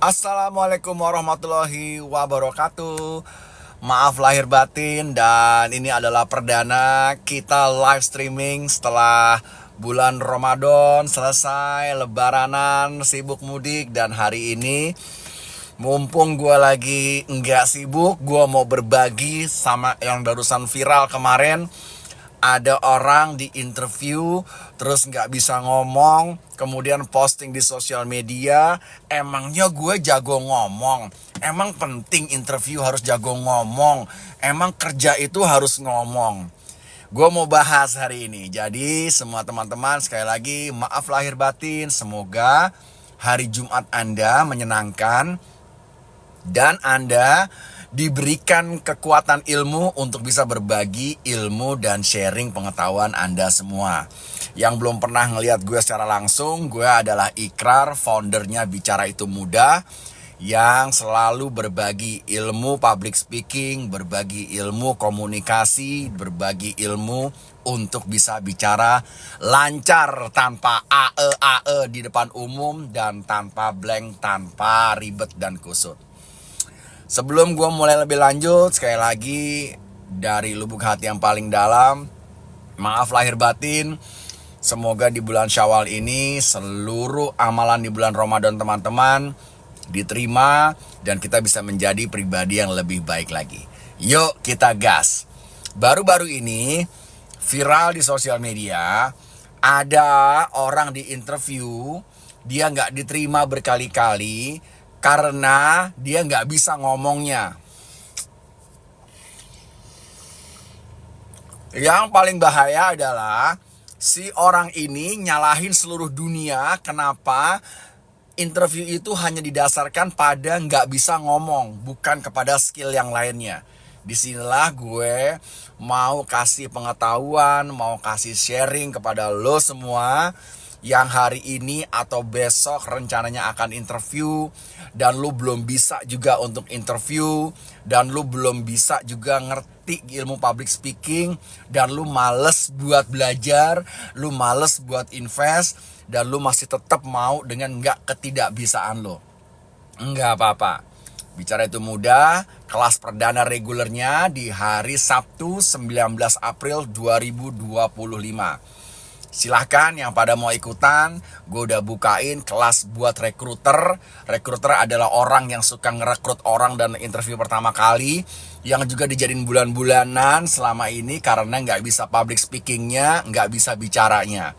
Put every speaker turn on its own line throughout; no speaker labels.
Assalamualaikum warahmatullahi wabarakatuh. Maaf lahir batin, dan ini adalah perdana kita live streaming setelah bulan Ramadan selesai, lebaranan, sibuk mudik. Dan hari ini mumpung gue lagi nggak sibuk, gue mau berbagi sama yang barusan viral kemarin. Ada orang di interview terus nggak bisa ngomong, kemudian posting di sosial media. Emangnya gue jago ngomong? Emang penting interview harus jago ngomong? Emang kerja itu harus ngomong? Gue mau bahas hari ini. Jadi semua teman-teman, sekali lagi maaf lahir batin. Semoga hari Jumat Anda menyenangkan dan Anda diberikan kekuatan ilmu untuk bisa berbagi ilmu dan sharing pengetahuan Anda semua. Yang belum pernah ngelihat gue secara langsung, gue adalah Ikrar, foundernya Bicara Itu Mudah, yang selalu berbagi ilmu public speaking, berbagi ilmu komunikasi, berbagi ilmu untuk bisa bicara lancar tanpa ae di depan umum dan tanpa blank, tanpa ribet dan kusut. Sebelum gue mulai lebih lanjut, sekali lagi dari lubuk hati yang paling dalam, maaf lahir batin. Semoga di bulan Syawal ini seluruh amalan di bulan Ramadan teman-teman diterima dan kita bisa menjadi pribadi yang lebih baik lagi. Yuk kita gas. Baru-baru ini viral di sosial media, ada orang di interview, dia nggak diterima berkali-kali karena dia nggak bisa ngomongnya. Yang paling bahaya adalah si orang ini nyalahin seluruh dunia kenapa interview itu hanya didasarkan pada nggak bisa ngomong, bukan kepada skill yang lainnya. Disinilah gue mau kasih pengetahuan, mau kasih sharing kepada lo semua yang hari ini atau besok rencananya akan interview, dan lu belum bisa juga untuk interview, dan lu belum bisa juga ngerti ilmu public speaking, dan lu males buat belajar, lu males buat invest, dan lu masih tetap mau dengan nggak ketidakbisaan lo. Nggak apa-apa. Bicara Itu Mudah, kelas perdana regulernya di hari Sabtu 19 April 2025. Silahkan yang pada mau ikutan, gue udah bukain kelas buat rekruter. Rekruter adalah orang yang suka ngerekrut orang dan interview pertama kali, yang juga dijadiin bulan-bulanan selama ini karena nggak bisa public speakingnya, nggak bisa bicaranya.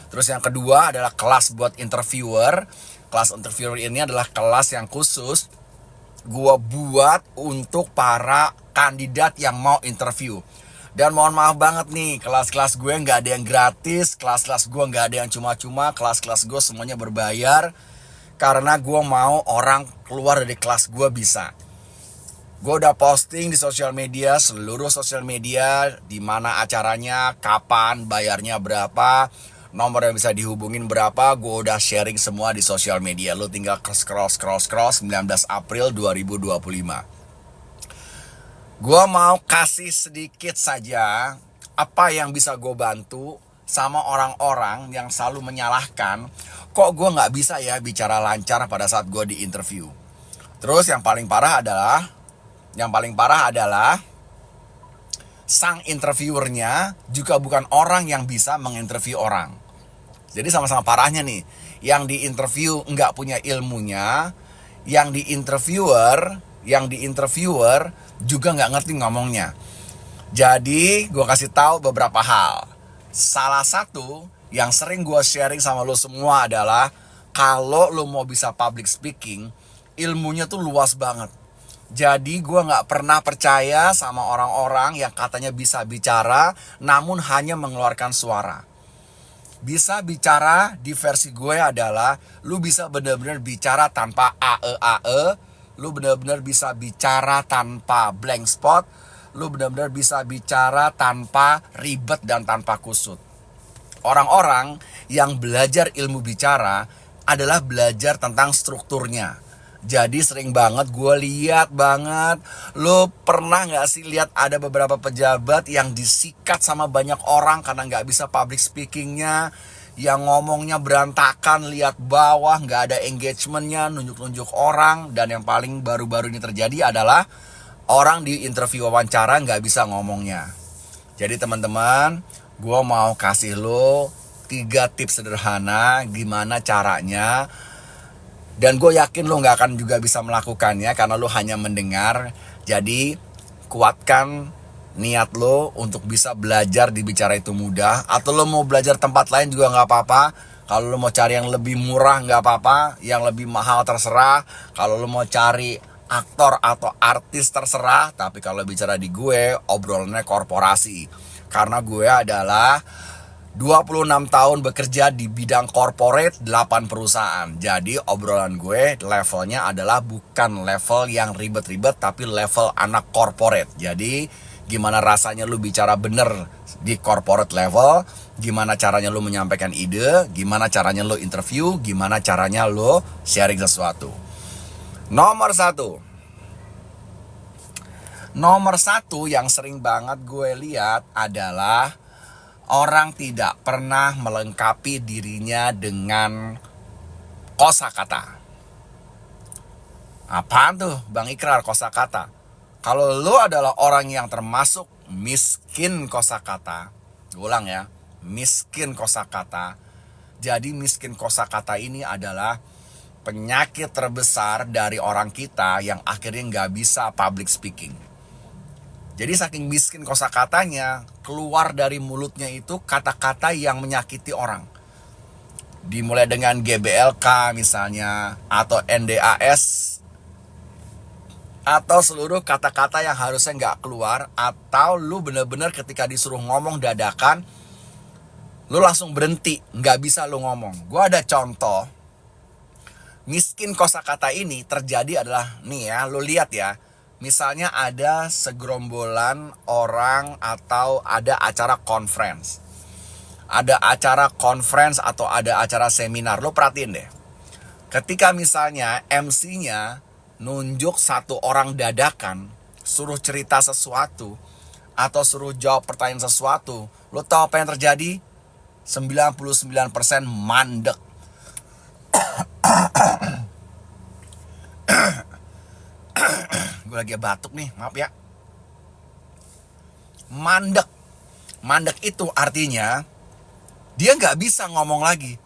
Terus yang kedua adalah kelas buat interviewer. Kelas interviewer ini adalah kelas yang khusus gue buat untuk para kandidat yang mau interview. Dan mohon maaf banget nih, kelas-kelas gue nggak ada yang gratis, kelas-kelas gue nggak ada yang cuma-cuma, kelas-kelas gue semuanya berbayar. Karena gue mau orang keluar dari kelas gue bisa. Gue udah posting di sosial media, seluruh sosial media, di mana acaranya, kapan, bayarnya berapa, nomor yang bisa dihubungin berapa, gue udah sharing semua di sosial media. Lo tinggal scroll 19 April 2025. Gue mau kasih sedikit saja apa yang bisa gue bantu sama orang-orang yang selalu menyalahkan, kok gue gak bisa ya bicara lancar pada saat gue di interview. Terus yang paling parah adalah sang interviewernya juga bukan orang yang bisa menginterview orang. Jadi sama-sama parahnya nih, yang di interview nggak punya ilmunya, yang di interviewer juga nggak ngerti ngomongnya. Jadi gue kasih tahu beberapa hal. Salah satu yang sering gue sharing sama lo semua adalah, kalau lo mau bisa public speaking, ilmunya tuh luas banget. Jadi gue gak pernah percaya sama orang-orang yang katanya bisa bicara namun hanya mengeluarkan suara. Bisa bicara di versi gue adalah, lu bisa benar-benar bicara tanpa ae, lu benar-benar bisa bicara tanpa blank spot, lu benar-benar bisa bicara tanpa ribet dan tanpa kusut. Orang-orang yang belajar ilmu bicara adalah belajar tentang strukturnya. Jadi sering banget gue lihat banget, lo pernah gak sih lihat ada beberapa pejabat yang disikat sama banyak orang karena gak bisa public speakingnya, yang ngomongnya berantakan, lihat bawah, nggak ada engagementnya, nunjuk-nunjuk orang. Dan yang paling baru-baru ini terjadi adalah orang di interview wawancara nggak bisa ngomongnya. Jadi teman-teman, gue mau kasih lo 3 tips sederhana gimana caranya. Dan gue yakin lo nggak akan juga bisa melakukannya karena lo hanya mendengar. Jadi kuatkan niat lo untuk bisa belajar di Bicara Itu Mudah. Atau lo mau belajar tempat lain juga nggak apa-apa. Kalau lo mau cari yang lebih murah nggak apa-apa, yang lebih mahal terserah. Kalau lo mau cari aktor atau artis terserah. Tapi kalau bicara di gue, obrolannya korporasi. Karena gue adalah 26 tahun bekerja di bidang corporate 8 perusahaan. Jadi obrolan gue levelnya adalah bukan level yang ribet-ribet, tapi level anak corporate. Jadi gimana rasanya lu bicara bener di corporate level, gimana caranya lu menyampaikan ide, gimana caranya lu interview, gimana caranya lu sharing sesuatu. Nomor satu yang sering banget gue lihat adalah orang tidak pernah melengkapi dirinya dengan kosakata. Apaan tuh Bang Ikrar kosakata? Kalau lo adalah orang yang termasuk miskin kosakata, ulang ya, miskin kosakata. Jadi miskin kosakata ini adalah penyakit terbesar dari orang kita yang akhirnya nggak bisa public speaking. Jadi saking miskin kosakatanya, keluar dari mulutnya itu kata-kata yang menyakiti orang. Dimulai dengan GBLK misalnya, atau NDAS, atau seluruh kata-kata yang harusnya nggak keluar. Atau lu bener-bener ketika disuruh ngomong dadakan, lu langsung berhenti, nggak bisa lu ngomong. Gue ada contoh, miskin kosakata ini terjadi adalah, nih ya, lu lihat ya. Misalnya ada segerombolan orang atau ada acara conference. Ada acara conference atau ada acara seminar. Lo perhatiin deh. Ketika misalnya MC-nya nunjuk satu orang dadakan, suruh cerita sesuatu, atau suruh jawab pertanyaan sesuatu, lo tahu apa yang terjadi? 99% mandek. Gue lagi batuk nih, maaf ya. Mandek itu artinya dia nggak bisa ngomong lagi.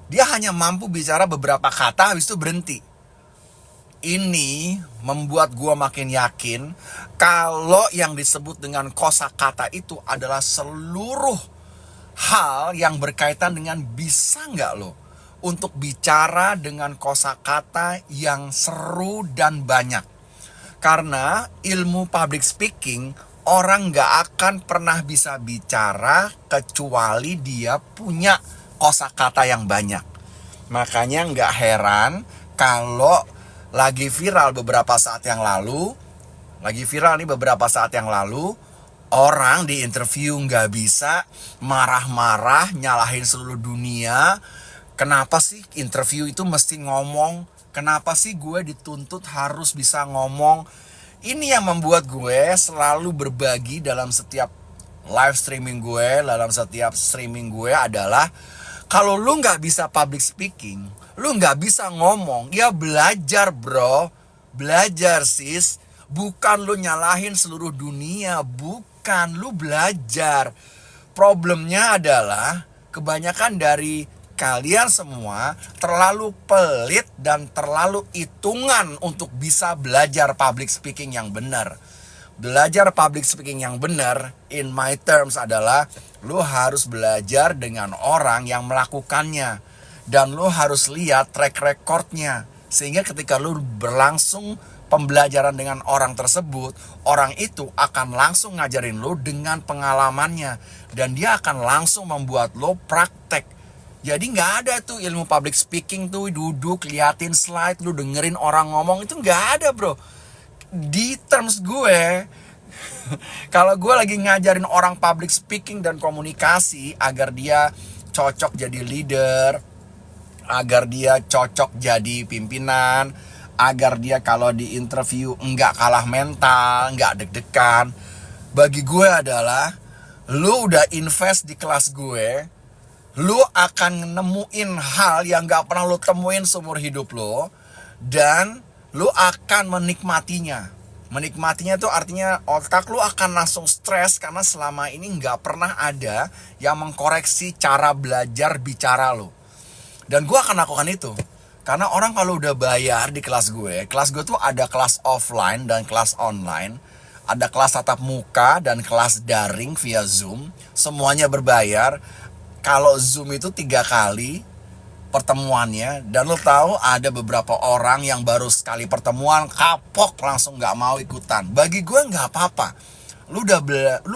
Dia hanya mampu bicara beberapa kata, habis itu berhenti. Ini membuat gue makin yakin kalau yang disebut dengan kosakata itu adalah seluruh hal yang berkaitan dengan bisa nggak lo untuk bicara dengan kosakata yang seru dan banyak. Karena ilmu public speaking, orang gak akan pernah bisa bicara kecuali dia punya kosakata yang banyak. Makanya gak heran kalau lagi viral beberapa saat yang lalu, orang di interview gak bisa marah-marah, nyalahin seluruh dunia. Kenapa sih interview itu mesti ngomong? Kenapa sih gue dituntut harus bisa ngomong? Ini yang membuat gue selalu berbagi dalam setiap live streaming gue, dalam setiap streaming gue adalah, kalau lu gak bisa public speaking, lu gak bisa ngomong, ya belajar bro. Belajar sis. Bukan lu nyalahin seluruh dunia, bukan, lu belajar. Problemnya adalah kebanyakan dari kalian semua terlalu pelit dan terlalu hitungan untuk bisa belajar public speaking yang benar. Belajar public speaking yang benar, in my terms adalah lu harus belajar dengan orang yang melakukannya. Dan lu harus lihat track recordnya. Sehingga ketika lu berlangsung pembelajaran dengan orang tersebut, orang itu akan langsung ngajarin lu dengan pengalamannya. Dan dia akan langsung membuat lu praktek. Jadi gak ada tuh ilmu public speaking tuh duduk, liatin slide, lu dengerin orang ngomong, itu gak ada bro. Di terms gue, kalau gue lagi ngajarin orang public speaking dan komunikasi agar dia cocok jadi leader, agar dia cocok jadi pimpinan, agar dia kalau di interview enggak kalah mental, enggak deg-degan. Bagi gue adalah, lu udah invest di kelas gue, lu akan nemuin hal yang gak pernah lu temuin seumur hidup lu, dan lu akan menikmatinya. Menikmatinya itu artinya otak lu akan langsung stres karena selama ini gak pernah ada yang mengkoreksi cara belajar bicara lu. Dan gue akan lakukan itu. Karena orang kalau udah bayar di kelas gue tuh ada kelas offline dan kelas online. Ada kelas tatap muka dan kelas daring via Zoom. Semuanya berbayar. Kalau Zoom itu 3 kali pertemuannya. Dan lo tahu ada beberapa orang yang baru sekali pertemuan kapok langsung gak mau ikutan. Bagi gue gak apa-apa. Lu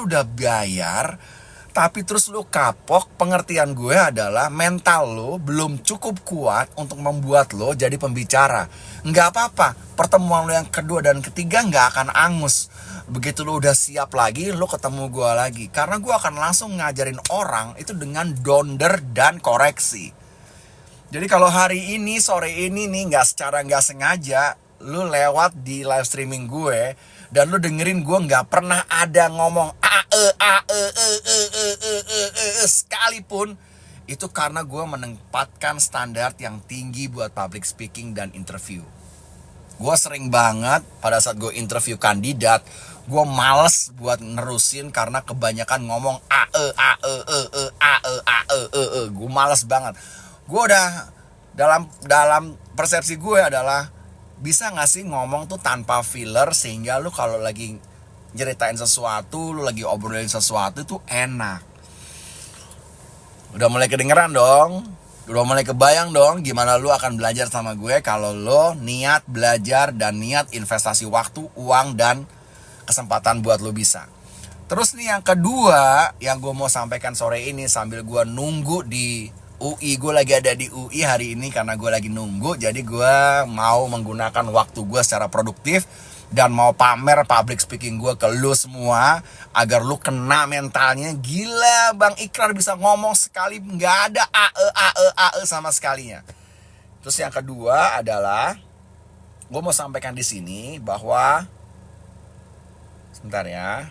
udah bayar, tapi terus lu kapok. Pengertian gue adalah mental lu belum cukup kuat untuk membuat lo jadi pembicara. Nggak apa-apa, pertemuan lo yang kedua dan ketiga nggak akan angus. Begitu lo udah siap lagi, lo ketemu gue lagi. Karena gue akan langsung ngajarin orang itu dengan donder dan koreksi. Jadi kalau hari ini, sore ini nih, nggak sengaja lu lewat di live streaming gue dan lu dengerin gue nggak pernah ada ngomong sekalipun, itu karena gue menempatkan standar yang tinggi buat public speaking dan interview. Gue sering banget pada saat gue interview kandidat, gue males buat nerusin karena kebanyakan ngomong gue males banget. Gue udah dalam persepsi gue adalah bisa gak sih ngomong tuh tanpa filler, sehingga lu kalau lagi nyeritain sesuatu, lu lagi obrolin sesuatu tuh enak. Udah mulai kedengeran dong, udah mulai kebayang dong gimana lu akan belajar sama gue kalau lu niat belajar dan niat investasi waktu, uang, dan kesempatan buat lu bisa. Terus nih yang kedua yang gue mau sampaikan sore ini sambil gue nunggu di UI, gue lagi ada di UI hari ini karena gue lagi nunggu. Jadi gue mau menggunakan waktu gue secara produktif dan mau pamer public speaking gue ke lu semua agar lu kena mentalnya. Gila, Bang Ikrar bisa ngomong sekali nggak ada ae sama sekalinya. Terus yang kedua adalah gue mau sampaikan di sini bahwa sebentar ya.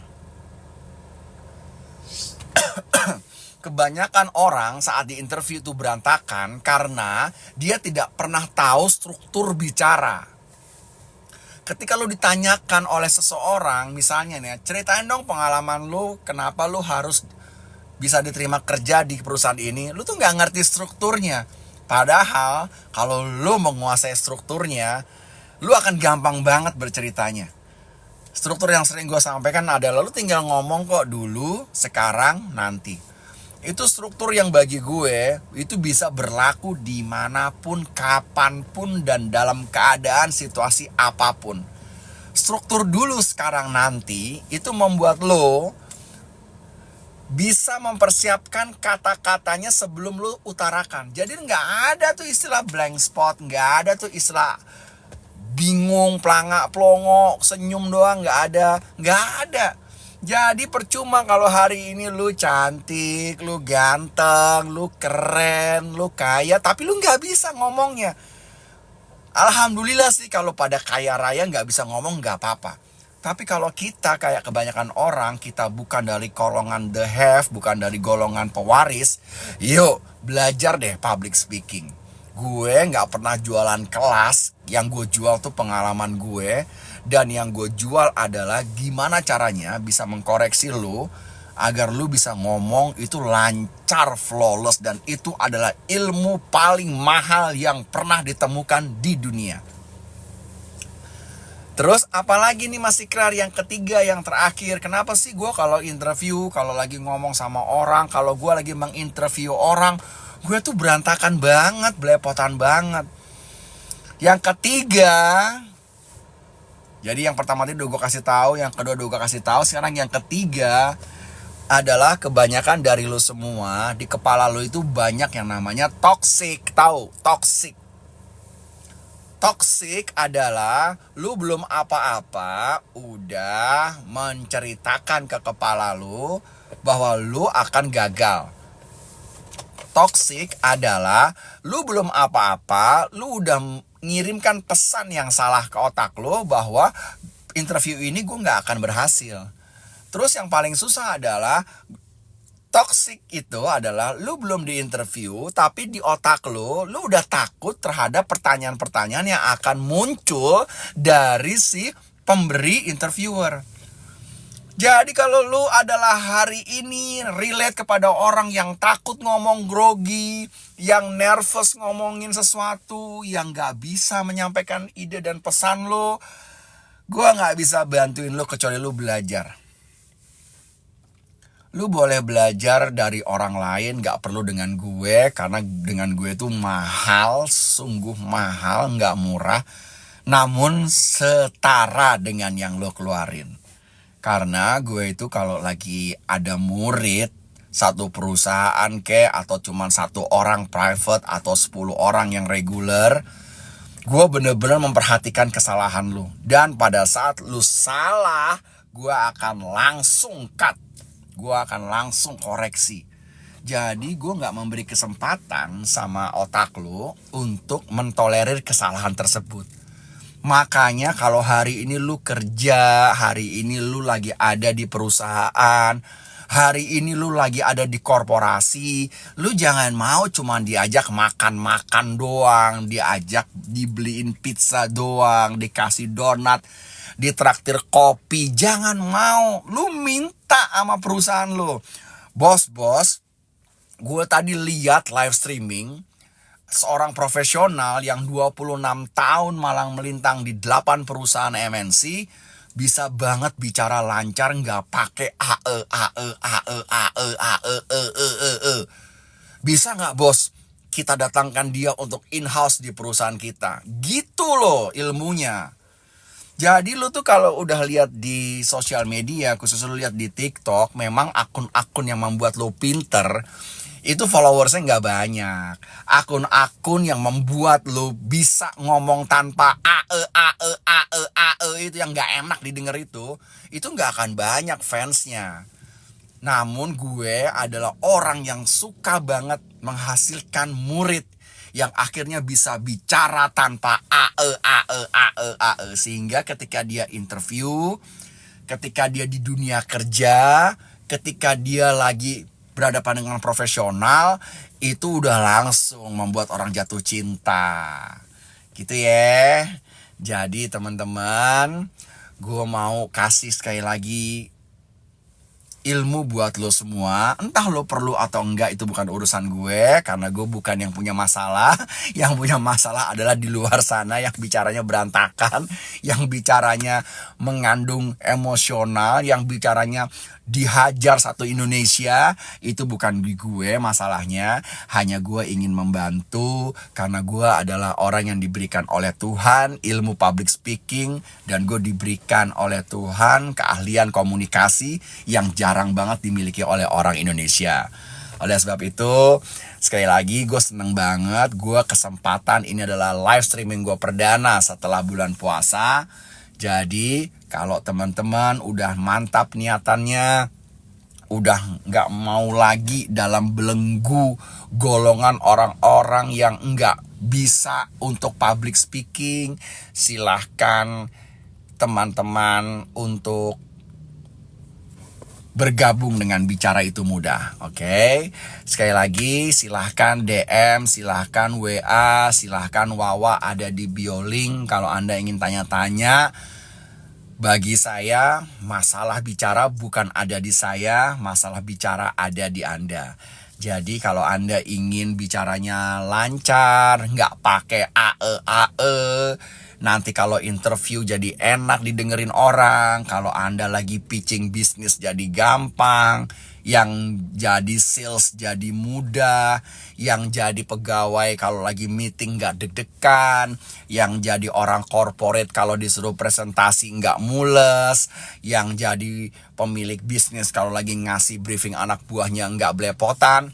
Kebanyakan orang saat di interview itu berantakan karena dia tidak pernah tahu struktur bicara. Ketika lu ditanyakan oleh seseorang, misalnya nih, ceritain dong pengalaman lu, kenapa lu harus bisa diterima kerja di perusahaan ini. Lu tuh gak ngerti strukturnya. Padahal kalau lu menguasai strukturnya, lu akan gampang banget berceritanya. Struktur yang sering gue sampaikan adalah lu tinggal ngomong kok dulu, sekarang, nanti. Itu struktur yang bagi gue itu bisa berlaku dimanapun, kapanpun, dan dalam keadaan situasi apapun. Struktur dulu, sekarang, nanti itu membuat lo bisa mempersiapkan kata-katanya sebelum lo utarakan. Jadi nggak ada tuh istilah blank spot, nggak ada tuh istilah bingung, pelangak, pelongo, senyum doang, nggak ada. Jadi percuma kalau hari ini lu cantik, lu ganteng, lu keren, lu kaya, tapi lu gak bisa ngomongnya. Alhamdulillah sih kalau pada kaya raya gak bisa ngomong gak apa-apa. Tapi kalau kita kayak kebanyakan orang, kita bukan dari golongan the have, bukan dari golongan pewaris, yuk belajar deh public speaking. Gue gak pernah jualan kelas, yang gue jual tuh pengalaman gue. Dan yang gue jual adalah gimana caranya bisa mengkoreksi lo agar lo bisa ngomong itu lancar, flawless. Dan itu adalah ilmu paling mahal yang pernah ditemukan di dunia. Terus apalagi nih Mas Ikrar, yang ketiga, yang terakhir. Kenapa sih gue kalau interview, kalau lagi ngomong sama orang, kalau gue lagi menginterview orang, gue tuh berantakan banget, belepotan banget. Yang ketiga, jadi yang pertama tadi udah gue kasih tahu, yang kedua udah gue kasih tahu, sekarang yang ketiga adalah kebanyakan dari lo semua di kepala lo itu banyak yang namanya toxic. Tahu toxic? Toxic adalah lu belum apa-apa udah menceritakan ke kepala lu bahwa lu akan gagal. Toxic adalah lu belum apa-apa, lu udah ngirimkan pesan yang salah ke otak lo bahwa interview ini gue gak akan berhasil. Terus yang paling susah adalah toxic itu adalah lu belum diinterview, tapi di otak lu udah takut terhadap pertanyaan-pertanyaan yang akan muncul dari si pemberi interviewer. Jadi kalau lu adalah hari ini relate kepada orang yang takut ngomong grogi, yang nervous ngomongin sesuatu, yang gak bisa menyampaikan ide dan pesan lu, gue gak bisa bantuin lu kecuali lu belajar. Lu boleh belajar dari orang lain, gak perlu dengan gue, karena dengan gue itu mahal, sungguh mahal, gak murah. Namun setara dengan yang lu keluarin. Karena gue itu kalau lagi ada murid satu perusahaan atau cuman satu orang private atau 10 orang yang reguler, gue bener-bener memperhatikan kesalahan lu. Dan pada saat lu salah, gue akan langsung cut. Gue akan langsung koreksi. Jadi gue gak memberi kesempatan sama otak lu untuk mentolerir kesalahan tersebut. Makanya kalau hari ini lu kerja, hari ini lu lagi ada di perusahaan, hari ini lu lagi ada di korporasi, lu jangan mau cuman diajak makan-makan doang, diajak dibeliin pizza doang, dikasih donat, ditraktir kopi. Jangan mau, lu minta sama perusahaan lu. Bos, gue tadi lihat live streaming seorang profesional yang 26 tahun malang melintang di 8 perusahaan MNC bisa banget bicara lancar nggak pakai Bisa nggak bos kita datangkan dia untuk in-house di perusahaan kita? Gitu loh ilmunya. Jadi lu tuh kalau udah lihat di sosial media, khusus lu lihat di TikTok, memang akun-akun yang membuat lu pinter itu followersnya nggak banyak. Akun-akun yang membuat lo bisa ngomong tanpa itu yang nggak enak didengar itu nggak akan banyak fansnya. Namun gue adalah orang yang suka banget menghasilkan murid yang akhirnya bisa bicara tanpa sehingga ketika dia interview, ketika dia di dunia kerja, ketika dia lagi berhadapan dengan profesional, itu udah langsung membuat orang jatuh cinta. Gitu ya. Jadi teman-teman, gue mau kasih sekali lagi ilmu buat lo semua. Entah lo perlu atau enggak itu bukan urusan gue, karena gue bukan yang punya masalah. Yang punya masalah adalah di luar sana yang bicaranya berantakan, yang bicaranya mengandung emosional, yang bicaranya dihajar satu Indonesia. Itu bukan di gue masalahnya. Hanya gue ingin membantu, karena gue adalah orang yang diberikan oleh Tuhan ilmu public speaking, dan gue diberikan oleh Tuhan keahlian komunikasi yang jarang banget dimiliki oleh orang Indonesia. Oleh sebab itu, sekali lagi gue seneng banget, gue kesempatan ini adalah live streaming gue perdana setelah bulan puasa. Jadi kalau teman-teman udah mantap niatannya, udah gak mau lagi dalam belenggu golongan orang-orang yang gak bisa untuk public speaking, silahkan teman-teman untuk bergabung dengan Bicara Itu Mudah. Oke. Sekali lagi silahkan DM, silahkan WA, silahkan Wawa ada di bio link kalau Anda ingin tanya-tanya. Bagi saya, masalah bicara bukan ada di saya, masalah bicara ada di Anda. Jadi kalau Anda ingin bicaranya lancar, nggak pakai nanti kalau interview jadi enak didengerin orang, kalau Anda lagi pitching bisnis jadi gampang, yang jadi sales jadi mudah, yang jadi pegawai kalau lagi meeting gak deg-degan, yang jadi orang corporate kalau disuruh presentasi gak mules, yang jadi pemilik bisnis kalau lagi ngasih briefing anak buahnya gak belepotan.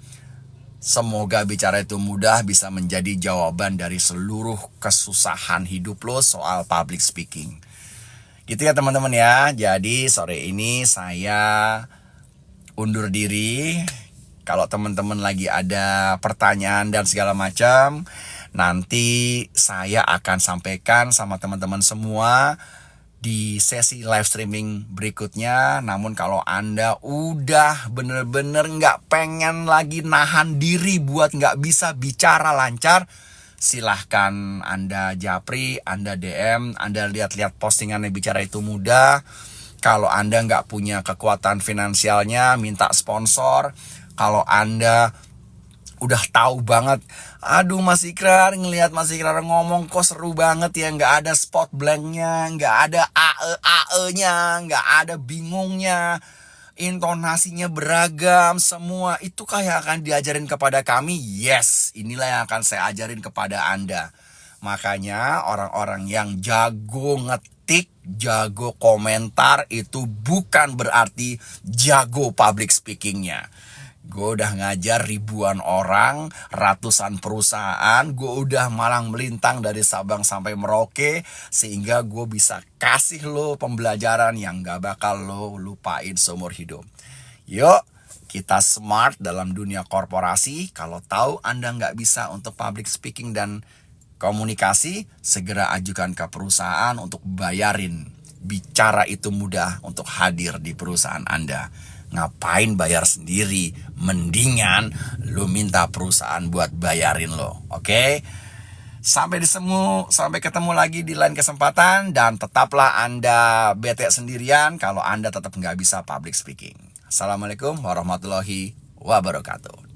Semoga Bicara Itu Mudah bisa menjadi jawaban dari seluruh kesusahan hidup lo soal public speaking. Gitu ya teman-teman ya. Jadi sore ini saya undur diri. Kalau teman-teman lagi ada pertanyaan dan segala macam, nanti saya akan sampaikan sama teman-teman semua di sesi live streaming berikutnya. Namun kalau Anda udah bener-bener nggak pengen lagi nahan diri buat nggak bisa bicara lancar, silahkan Anda japri, Anda DM, Anda lihat-lihat postingannya Bicara Itu Mudah. Kalau Anda nggak punya kekuatan finansialnya, minta sponsor. Kalau Anda udah tahu banget, aduh Mas Ikrar, ngelihat Mas Ikrar ngomong kok seru banget ya, nggak ada spot blanknya, nggak ada AE-nya, nggak ada bingungnya, intonasinya beragam, semua itu kayak akan diajarin kepada kami. Yes, inilah yang akan saya ajarin kepada Anda. Makanya orang-orang yang jago ngetik, jago komentar itu bukan berarti jago public speakingnya. Gue udah ngajar ribuan orang, ratusan perusahaan, gue udah malang melintang dari Sabang sampai Merauke, sehingga gue bisa kasih lo pembelajaran yang gak bakal lo lupain seumur hidup. Yuk, kita smart dalam dunia korporasi. Kalau tahu Anda gak bisa untuk public speaking dan komunikasi, segera ajukan ke perusahaan untuk bayarin Bicara Itu Mudah untuk hadir di perusahaan Anda. Ngapain bayar sendiri? Mendingan lu minta perusahaan buat bayarin lo. Oke? Sampai ketemu lagi di lain kesempatan. Dan tetaplah Anda bete sendirian kalau Anda tetap nggak bisa public speaking. Assalamualaikum warahmatullahi wabarakatuh.